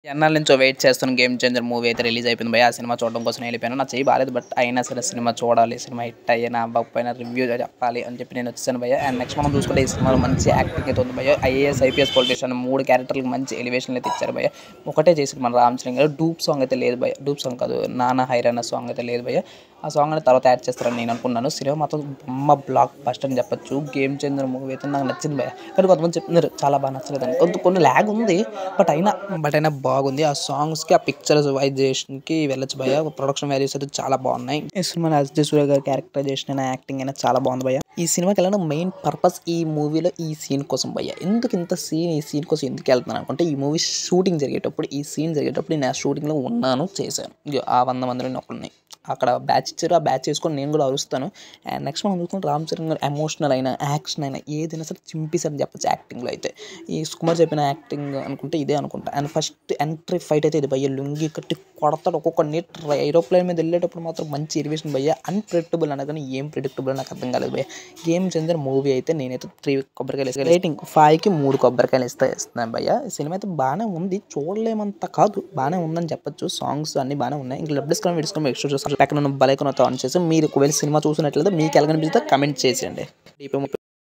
ఎన్నాళ్ళ నుంచో వెయిట్ చేస్తున్న 'గేమ్ చేంజర్' మూవీ అయితే రిలీజ్ అయిపోయింది భయ్యా. ఆ సినిమా చూడడం కోసం వెళ్ళిపోయాను. నా చెయ్యి బాలేదు. బట్ అయినా సరే సినిమా చూడాలి. సినిమా హిట్ అయ్యినా అవ్వకపోయినా రివ్యూ చెప్పాలి అని చెప్పి నేను వచ్చేసాను భయ్యా. అండ్ నెక్స్ట్ మనం చూసుకుంటే ఈ సినిమాలో మంచి యాక్టింగ్ అయితే ఉంది భయ్యా. ఐఏఎస్, ఐపీఎస్ పొలిటీషియన్ 3 క్యారెక్టర్లకు మంచి ఎలివేషన్లు అయితే ఇచ్చారు భయ్యా. ఒకటే చేసారు మన రామ్ చరణ్ గారు. డూప్ సాంగ్ అయితే లేదు భయ్యా. డూప్ సాంగ్ కాదు, నానా హైరానా సాంగ్ అయితే లేదు భయ్యా. ఆ సాంగ్ అనేది తర్వాత యాడ్ చేస్తారని నేను అనుకున్నాను. సినిమా మాత్రం బొమ్మ బ్లాక్ బస్టర్ అని చెప్పొచ్చు. 'గేమ్ చేంజర్' మూవీ అయితే నాకు నచ్చింది భయ్యా. కానీ కొంతమంది చెప్తున్నారు చాలా బాగా నచ్చలేదని. కొన్ని ల్యాగ్ ఉంది. బట్ అయినా బాగుంది. ఆ సాంగ్స్‌కి, ఆ పిక్చరైజేషన్‌కి వెళ్ళొచ్చు భయ్యా. ప్రొడక్షన్ వాల్యూస్ అయితే చాలా బాగున్నాయి. ఈ సినిమాలో అజయ్ సూర్య గారి క్యారెక్టరైజేషన్ అయినా, యాక్టింగ్ అయినా చాలా బాగుంది భయ్యా. ఈ సినిమాకి వెళ్ళడం మెయిన్ పర్పస్ ఈ మూవీలో ఈ సీన్ కోసం భయ్యా. ఎందుకు ఇంత సీన్, ఈ సీన్ కోసం ఎందుకు వెళ్తున్నాను అనుకుంటే, ఈ మూవీ షూటింగ్ జరిగేటప్పుడు, ఈ సీన్ జరిగేటప్పుడు నేను ఆ షూటింగ్‌లో ఉన్నాను, చేశాను. ఇగో ఆ 100 మందిలో నేను ఒకడిని. అక్కడ బ్యాచ్ ఇచ్చారు. ఆ బ్యాచ్ చేసుకొని నేను కూడా అరుస్తాను. అండ్ నెక్స్ట్ మనం చూసుకుంటే రామ్ చరణ్ గారు ఎమోషనల్ అయినా, యాక్షన్ అయినా ఏదైనా సరే చింపేశారని చెప్పొచ్చు యాక్టింగ్‌లో అయితే. ఈ సుకుమార్ చెప్పిన యాక్టింగ్ అనుకుంటే ఇదే అనుకుంటా. అండ్ ఫస్ట్ ఎంట్రీ ఫైట్ అయితే ఇది భయ్యా. లుంగీ కట్టి కొడతాడు. ఒక్కొక్కడిని ఏరోప్లేన్ మీద వెళ్ళేటప్పుడు మాత్రం మంచి ఎలివేషన్ భయ్యా. అన్‌ప్రెడిక్టబుల్ అనగానే ఏం ప్రెడిక్టబుల్ నాకు అర్థం కాలేదు భయ్యా. 'గేమ్ చేంజర్' మూవీ అయితే నేనైతే 3 కొబ్బరికాయలు ఇస్తాను. రేటింగ్ 5కి 3 కొబ్బరికాయలు ఇస్తున్నాను భయ్యా. ఈ సినిమా అయితే బాగానే ఉంది. చూడలేమంత కాదు, బాగానే ఉందని చెప్పొచ్చు. సాంగ్స్ అన్నీ బాగానే ఉన్నాయి. ఇంకా లబ్ డిస్కౌంట్ వీడియోస్కౌంట్ ఎక్స్ట్రా చూస్తాను. పక్కన బలైకన్ ఆన్ చేసి మీరు ఒకవేళ సినిమా చూసినట్లయితే మీకు ఎలా కనిపిస్తే కమెంట్ చేసేయండి.